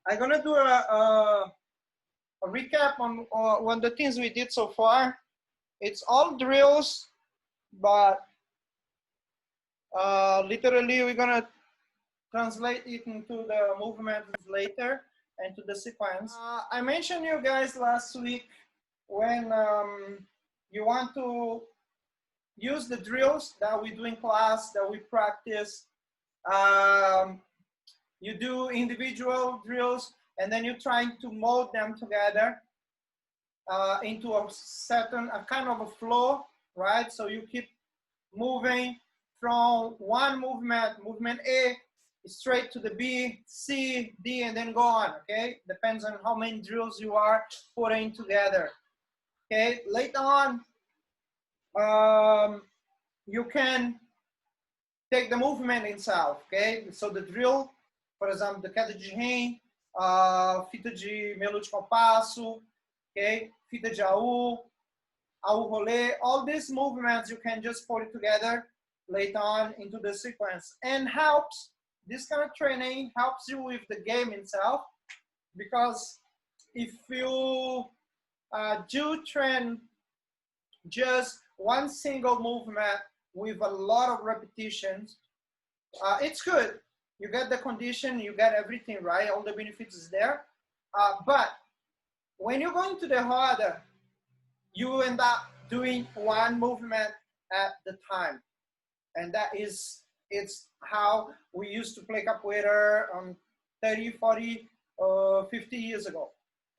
I'm gonna do a recap on the things we did so far. It's all drills, but literally we're gonna translate it into the movements later and to the sequence. I mentioned you guys last week when you want to use the drills that we do in class, that we practice. You do individual drills and then you're trying to mold them together into a kind of a flow, right? So you keep moving from one movement A, straight to the B, C, D, and then go on, okay? Depends on how many drills you are putting together, okay? Later on, you can take the movement itself, okay? So the drill, por exemplo, de queda de rem, fita de melo de compasso, okay? Fita de AU, AU rolê, all these movements you can just put it together later on into the sequence, and helps, this kind of training helps you with the game itself, because if you do train just one single movement with a lot of repetitions, it's good. You get the condition, you get everything right, all the benefits is there. But when you go into the harder, you end up doing one movement at the time. And it's how we used to play capoeira 30, 40, 50 years ago.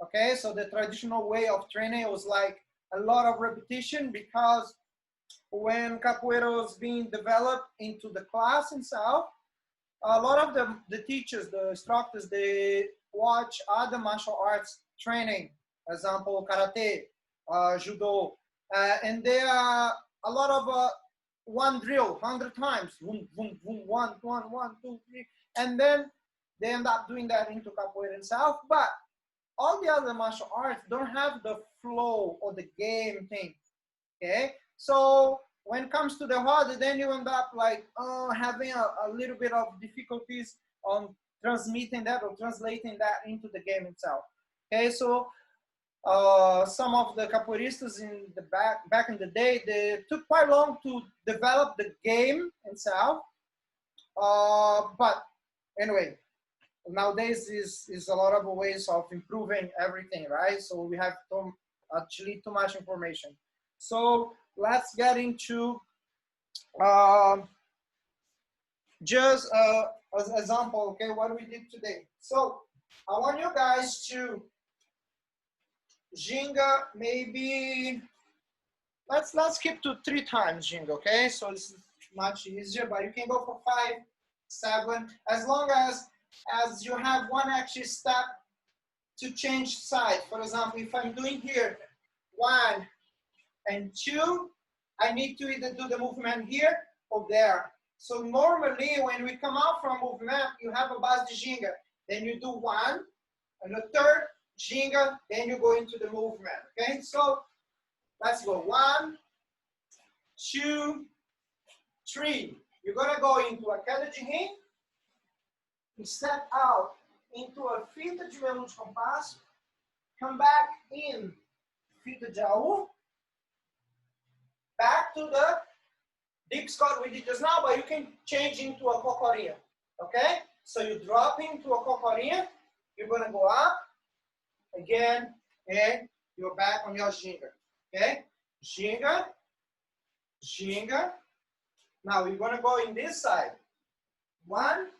Okay, so the traditional way of training was like a lot of repetition, because when capoeira was being developed into the class itself, a lot of the teachers, the instructors, they watch other martial arts training, for example, karate, judo, and there are a lot of one drill 100 times, boom, boom, boom, one, 2, 3, and then they end up doing that into capoeira itself. But all the other martial arts don't have the flow or the game thing, okay? So when it comes to the harder, then you end up like having a little bit of difficulties on transmitting that or translating that into the game itself, okay? So some of the capoeiristas in the back in the day, they took quite long to develop the game itself. But anyway, nowadays is a lot of ways of improving everything, right? So we have actually too much information. So let's get into just as an example, okay, what we did today. So I want you guys to ginga, maybe let's keep to 3 times ginga, okay? So it's much easier, but you can go for 5, 7, as long as you have one extra step to change side. For example, if I'm doing here 1 and 2, I need to either do the movement here or there. So normally when we come out from movement, you have a base de ginga. Then you do 1 and the third ginga, then you go into the movement, okay? So let's go 1, 2, 3. You're gonna go into a queda de rem, step out into a fita de melo de compasso, come back in fita de AU, back to the deep squat we did just now, but you can change into a cocorinha, okay? So you drop into a cocorinha, you're gonna go up, again, and you're back on your ginga, okay? Ginga, ginga. Now we're gonna go in this side. 1,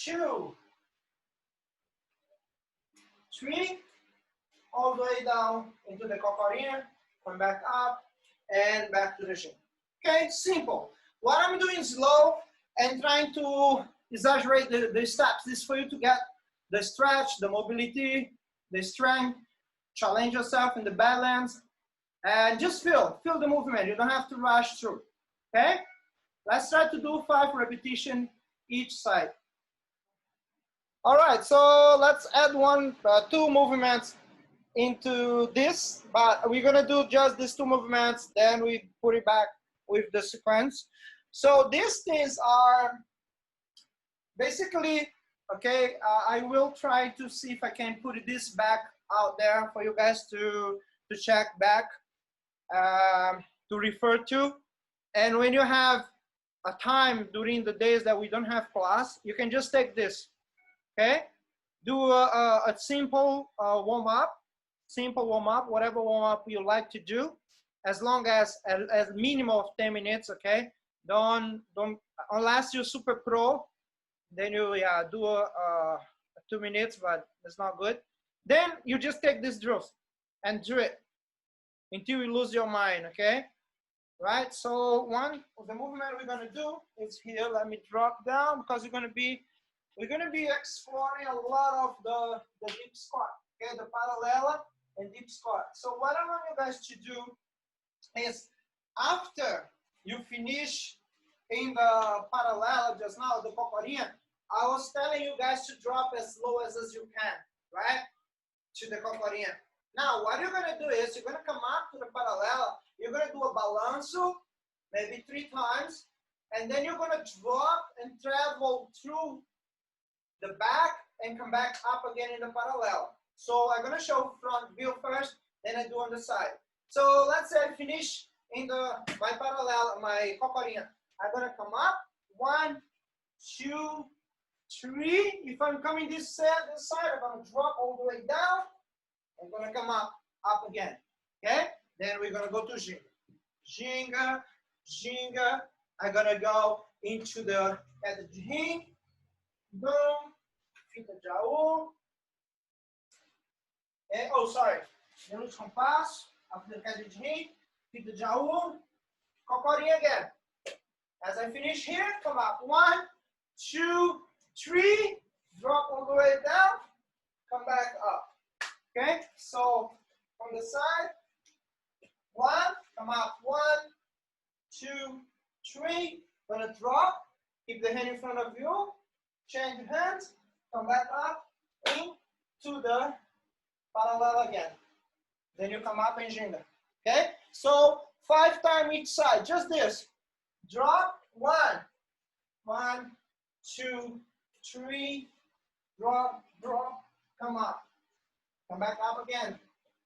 2, 3, all the way down into the cocorinha, come back up, and back to the ginga. Okay, simple. What I'm doing slow and trying to exaggerate the steps. This is for you to get the stretch, the mobility, the strength, challenge yourself in the balance, and just feel the movement. You don't have to rush through, okay? Let's try to do 5 repetitions each side. All right, so let's add 2 movements into this, but we're gonna do just these 2 movements, then we put it back with the sequence. So these things are basically Okay, I will try to see if I can put this back out there for you guys to check back, to refer to. And when you have a time during the days that we don't have class, you can just take this, okay? Do a simple warm-up, whatever warm-up you like to do, as long as minimum of 10 minutes, okay? Don't, unless you're super pro, then you do 2 minutes, but it's not good. Then you just take these drills and do it until you lose your mind, okay? Right, so one of the movement we're gonna do is here. Let me drop down because we're gonna be exploring a lot of the deep squat, okay? The paralela and deep squat. So what I want you guys to do is, after you finish in the paralela just now, the cocorinha, I was telling you guys to drop as low as you can, right? To the cocorinha. Now, what you're gonna do is, you're gonna come up to the paralela, you're gonna do a balanço, maybe 3 times, and then you're gonna drop and travel through the back and come back up again in the paralela. So I'm gonna show front view first, then I do on the side. So let's say I finish in my paralela, my cocorinha. I'm gonna come up, 1, 2, 3. If I'm coming this side, I'm gonna drop all the way down. I'm gonna come up again, okay? Then we're gonna go to ginga. Ginga, ginga. I'm gonna go into the head de rim. Boom. Fita de Aula. Oh, sorry. Minuto compasso. After the head de rim. Fita de Aula. Cocorinha again. As I finish here, come up. 1, 2, 3. Drop all the way down. Come back up. Okay, so on the side, 1, come up, 1, 2, 3, gonna drop, keep the hand in front of you, change hands, come back up, into the parallel again. Then you come up and ginga, okay? So 5 times each side, just this. Drop, 1, 1, 2, 3, drop, drop, come up. Come back up again.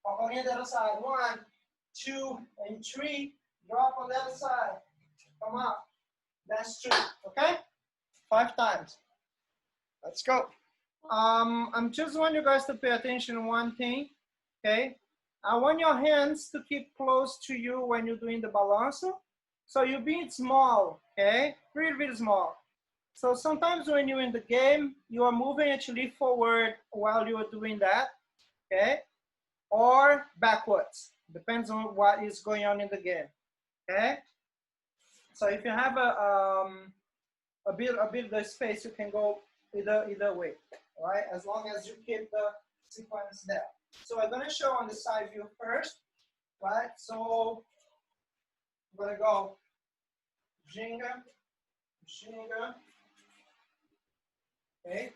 Walk on the other side. 1, 2, and 3. Drop on the other side. Come up. That's 2. Okay? 5 times. Let's go. I'm just want you guys to pay attention to one thing. Okay? I want your hands to keep close to you when you're doing the balanço. So you're being small. Okay? Really, really small. So sometimes when you're in the game, you are moving actually forward while you are doing that. Okay, or backwards, depends on what is going on in the game. Okay, so if you have a bit of the space, you can go either way. All right, as long as you keep the sequence there. So I'm gonna show on the side view first, right? So I'm gonna go ginga, ginga. Okay,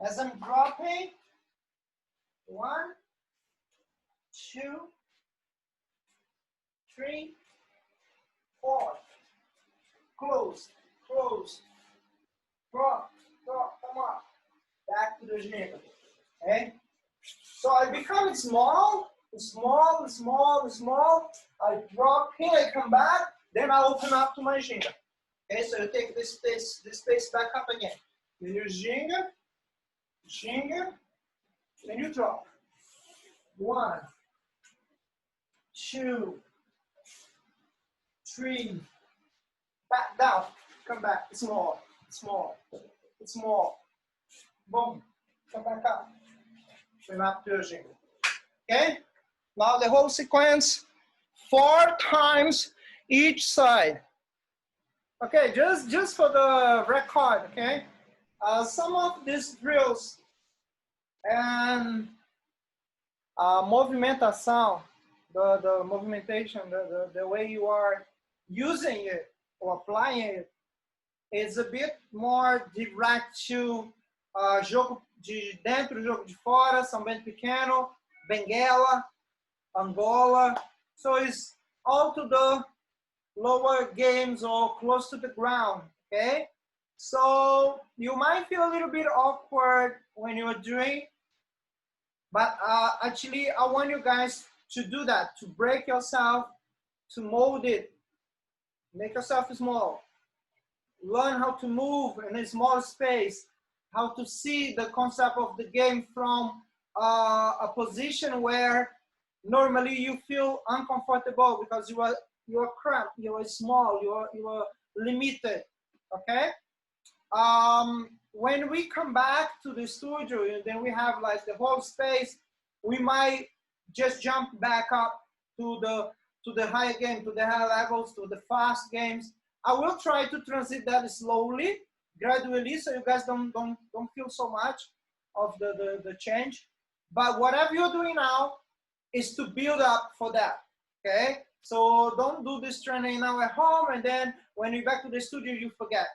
as I'm dropping, 1, 2, 3, 4. Close, close. Drop, drop, come up. Back to the ginga. Okay? So I become small, small, small, small. I drop here, I come back, then I open up to my ginga. Okay, so you take this space back up again. Then you ginga, ginga, then you drop. 1, 2, 3, back down, come back, small, small, small, boom, come back up, swim up to your ginga. Okay, now the whole sequence, 4 times each side. Okay, just for the record, okay, some of these drills and movimentação, the movimentation, the way you are using it or applying it is a bit more direct to jogo de dentro, jogo de fora, São Bento Pequeno, Benguela, Angola. So it's all to the lower games or close to the ground, okay? So you might feel a little bit awkward when you're doing, but actually I want you guys to do that, to break yourself, to mold it, make yourself small, learn how to move in a small space, how to see the concept of the game from a position where normally you feel uncomfortable because you are cramped, you are small, you are limited. Okay. When we come back to the studio and then we have like the whole space, we might just jump back up to the higher game, to the higher levels, to the fast games. I will try to transit that slowly, gradually, so you guys don't feel so much of the change. But whatever you're doing now is to build up for that. Okay, so don't do this training now at home and then when you're back to the studio you forget.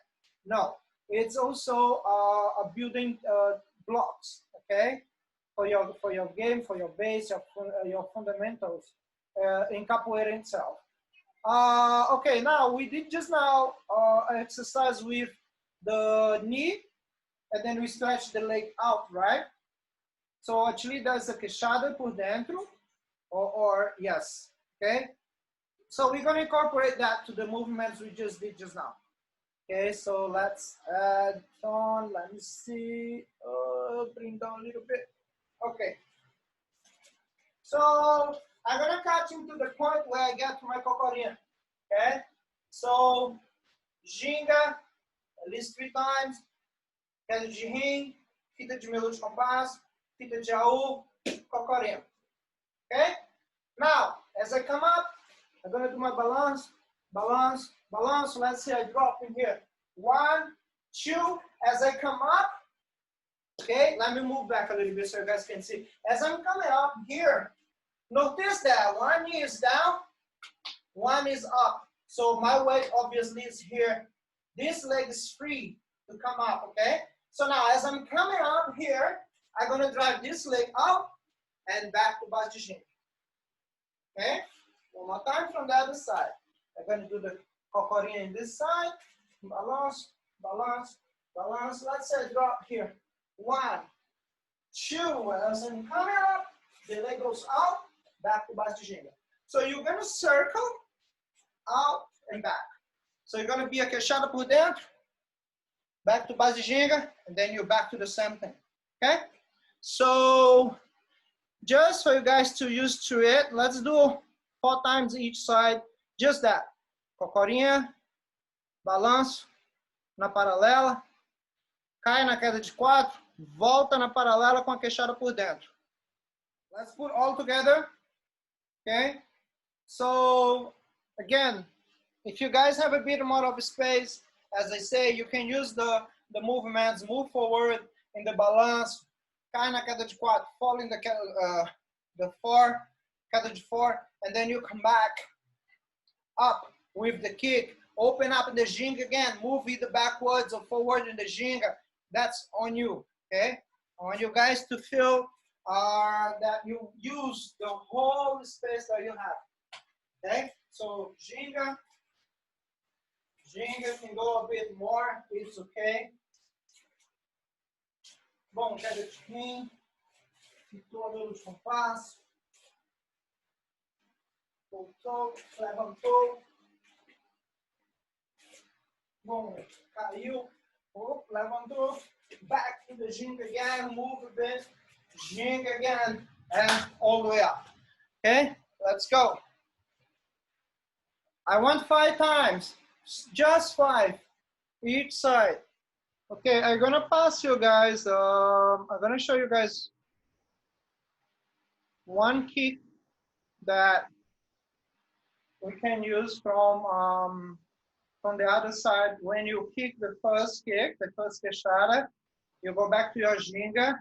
No, it's also a building blocks. Okay, for your game, for your base, your fundamentals in capoeira itself. Okay, now we did just now exercise with the knee, and then we stretch the leg out, right? So actually there's a queixada por dentro, or yes, okay? So we're gonna incorporate that to the movements we just did just now. Okay, so let's add on, let me see, bring down a little bit. Okay, so I'm gonna catch him to the point where I get to my cocorinha, okay? So, ginga, at least 3 times, queda de rim, fita de meio de compasso, fita de AU, cocorinha, okay? Now, as I come up, I'm gonna do my balance, balance, balance. Let's say I drop in here. 1, 2, as I come up, okay, let me move back a little bit so you guys can see. As I'm coming up here, notice that one knee is down, one is up. So my weight obviously is here. This leg is free to come up, okay? So now as I'm coming up here, I'm gonna drive this leg up and back to baixo de ginga. Okay? One more time from the other side. I'm gonna do the cocorinha in this side. Balance, balance, balance. Let's say drop here. 1, 2, as I'm coming up, the leg goes out, back to baixo de ginga. So you're gonna circle out and back. So you're gonna be a queixada por dentro, back to base de ginga, and then you're back to the same thing. Okay? So just for you guys to use to it, let's do 4 times each side, just that. Cocorinha, balanço, na paralela, cai na queda de 4, volta na paralela com a queixada por dentro. Let's put all together. Okay? So again, if you guys have a bit more of space, as I say, you can use the movements, move forward in the balance, cai na queda de 4, fall in the 4, queda de 4, and then you come back up with the kick, open up in the ginga again, move either backwards or forward in the ginga. That's on you, okay? I want you guys to feel that you use the whole space that you have, okay? So ginga, ginga can go a bit more, it's okay. Bom, queda de rim, ficou a meio de compasso, voltou, levantou, bom, caiu, levantou, back to the ginga again, move a bit, ginga again, and all the way up. Okay, let's go. I want 5 times, just 5 each side. Okay, I'm gonna pass you guys, I'm gonna show you guys one kick that we can use from the other side. When you kick the first kick, the first queixada, you go back to your ginga,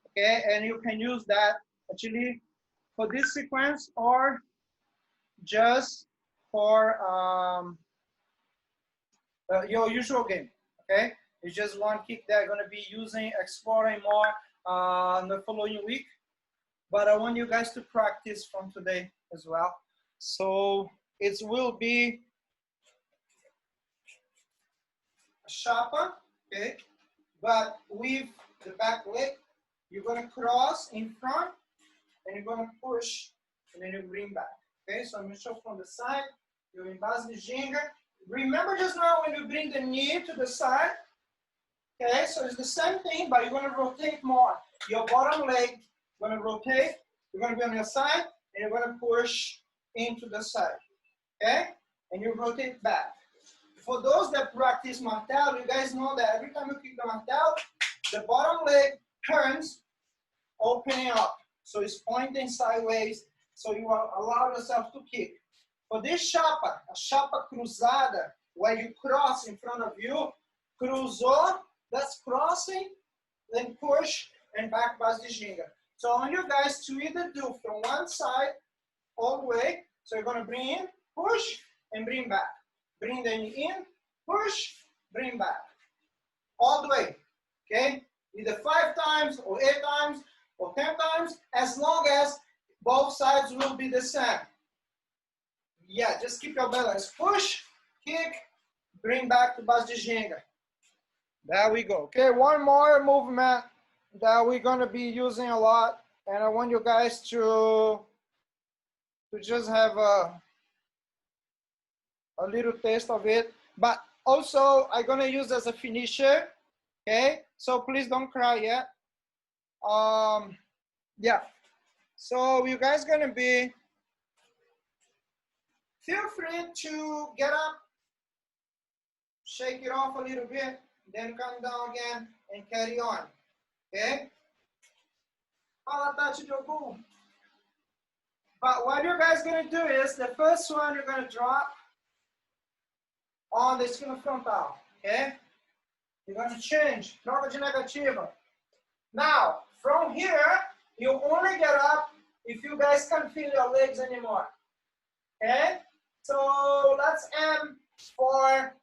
okay, and you can use that actually for this sequence or just for your usual game, okay? It's just one kick that I'm gonna be using, exploring more in the following week, but I want you guys to practice from today as well. So it will be chapa, okay? But with the back leg, you're gonna cross in front and you're gonna push and then you bring back. Okay, so I'm gonna show from the side. You're in base de ginga. Remember just now when you bring the knee to the side, okay, so it's the same thing, but you're gonna rotate more. Your bottom leg gonna rotate, you're gonna be on your side, and you're gonna push into the side, okay? And you rotate back. For those that practice martel, you guys know that every time you kick the martel, the bottom leg turns, opening up. So it's pointing sideways, so you allow yourself to kick. For this chapa, a chapa cruzada, where you cross in front of you, cruzou, that's crossing, then push, and back base de ginga. So I want you guys to either do from one side all the way, so you're gonna bring in, push, and bring back. Bring the knee in, push, bring back. All the way, okay? Either 5 times, or 8 times, or 10 times, as long as both sides will be the same. Yeah, just keep your balance. Push, kick, bring back to base de ginga. There we go. Okay, one more movement that we're gonna be using a lot, and I want you guys to just have a little taste of it. But also, I'm gonna use as a finisher. Okay, so please don't cry yet. Yeah. So you guys gonna be. Feel free to get up, shake it off a little bit, then come down again and carry on. Okay? Fala, Tati Jogu. But what you guys gonna do is the first one you're gonna drop on the esquina frontal. Okay? You're gonna change, troca de negativa. Now, from here, you only get up if you guys can't feel your legs anymore. Okay? So let's aim for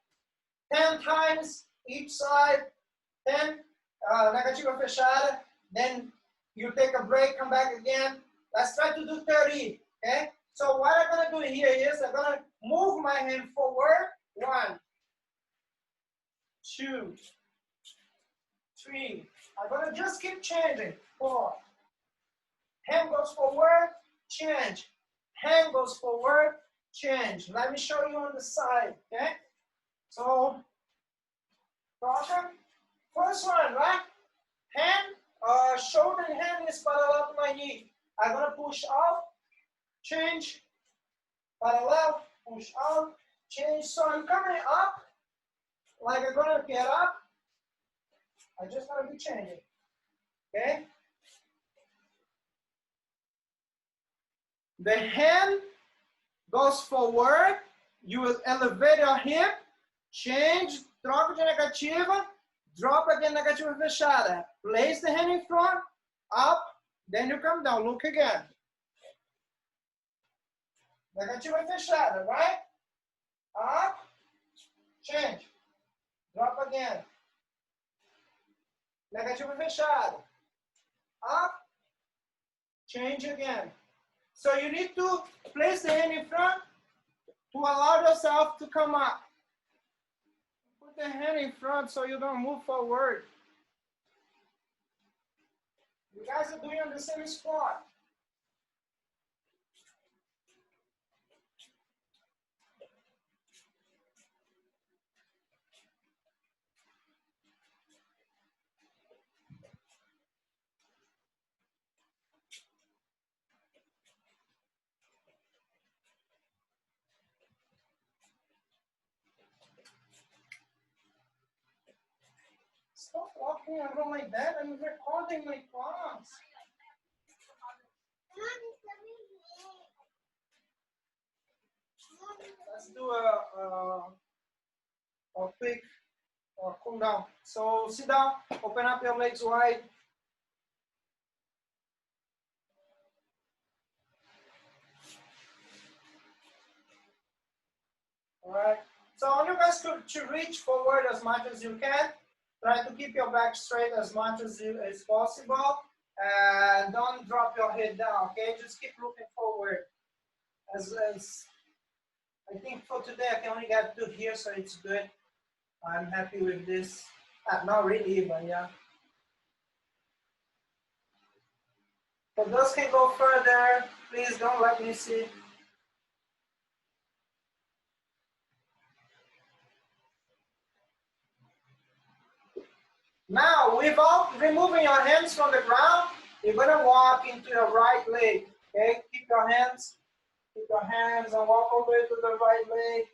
10 times each side, 10, negativa fechada, then you take a break, come back again. Let's try to do 30, okay? So what I'm gonna do here is I'm gonna move my hand forward, 1, 2, 3. I'm gonna just keep changing, 4. Hand goes forward, change. Hand goes forward, change. Let me show you on the side, okay? So, first one, right? Hand, shoulder and hand is parallel to my knee. I'm gonna push out, change, parallel, push out, change. So I'm coming up, like I'm gonna get up. I just gonna be changing, okay? The hand goes forward, you will elevate your hip, change, troca de negativa, drop again negativa fechada. Place the hand in front, up, then you come down, look again. Negativa fechada, right? Up, change, drop again. Negativa fechada, up, change again. So you need to place the hand in front to allow yourself to come up. Put the hand in front so you don't move forward. You guys are doing on the same spot. Stop walking around like that. I'm recording my class. Let's do a quick cool down. So sit down, open up your legs wide. All right. So I want you guys to reach forward as much as you can. Try to keep your back straight as much as possible. And don't drop your head down, okay? Just keep looking forward. As I think for today, I can only get to here, so it's good. I'm happy with this. Not really, but yeah. But those can go further. Please don't let me see. Now, without removing your hands from the ground, you're gonna walk into your right leg. Okay, keep your hands and walk all the way to the right leg.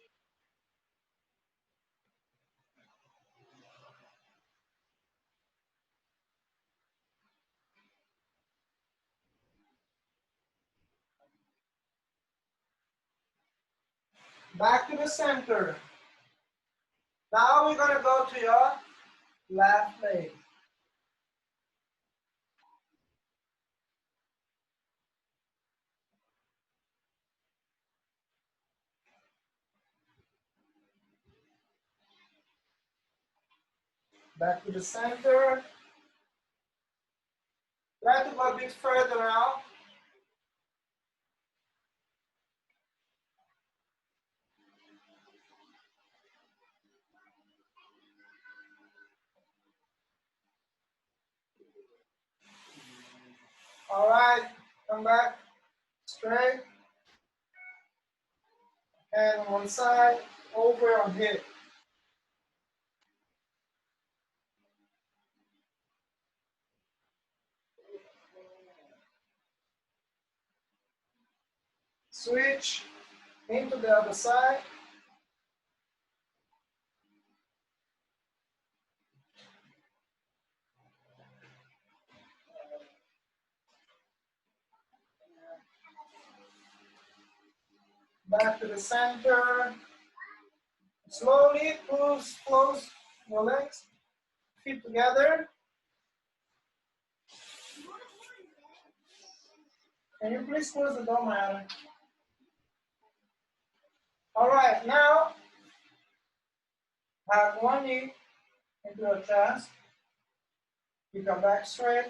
Back to the center. Now we're gonna go to your left leg. Back to the center. Try to go a bit further out. All right, come back straight. And on one side, over on hip. Switch into the other side. Back to the center. Slowly close your legs, feet together. Can you please close the door, Mary? All right, now have one knee into your chest. Keep your back straight.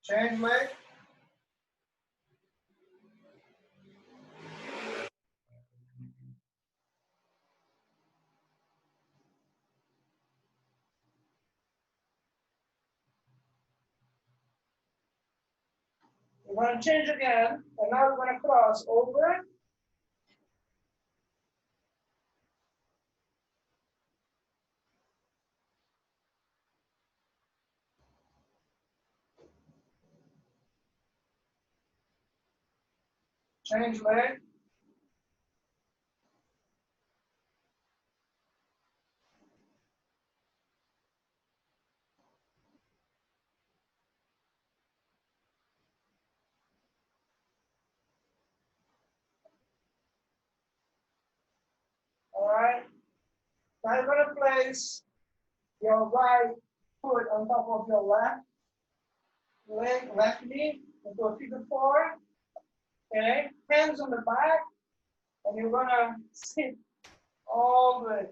Change leg. We're going to change again, and now we're going to cross over. Change leg. All right. Now you're going to place your right foot on top of your left leg, left knee, into a figure four. Okay. Hands on the back, and you're going to sit all the way.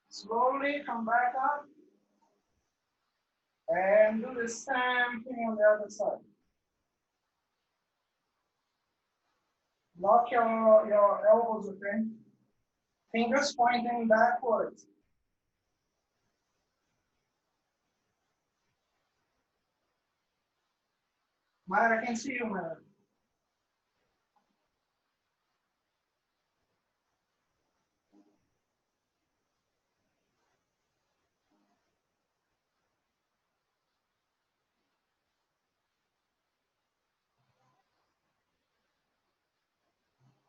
Slowly come back up and do the same thing on the other side. Lock your elbows, okay? Fingers pointing backwards. Myra, I can see you, Myra.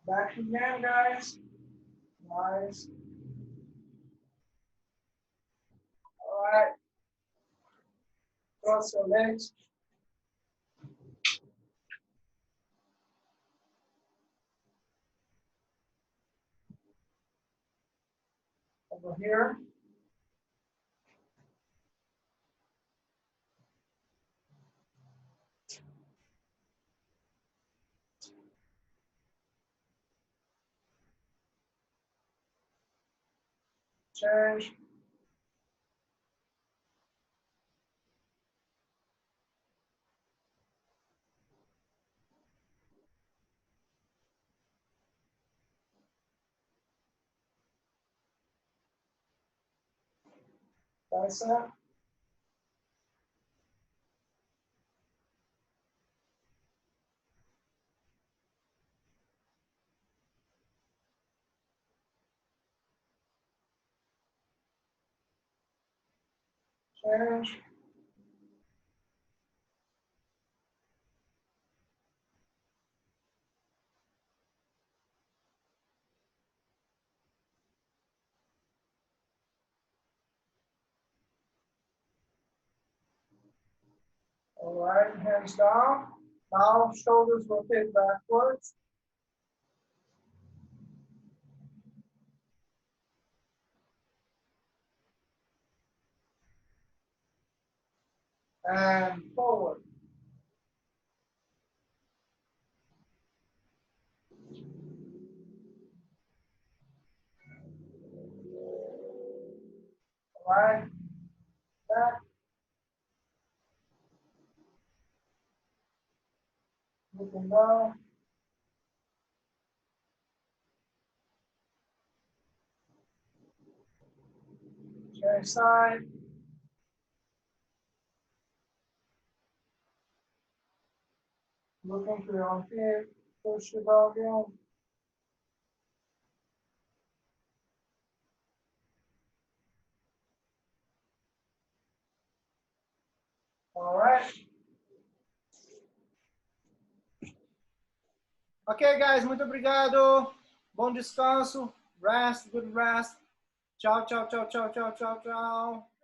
Back again, guys. Nice. All right. Cross your legs. Over here. Change. Bicep. Change. All right, hands down. Now shoulders rotate backwards. And forward. All right, back. Looking down. Change side. Looking to your own feet. Push the volume. All right. Ok, guys, muito obrigado. Bom descanso. Rest, good rest. Tchau, tchau, tchau, tchau, tchau, tchau, tchau.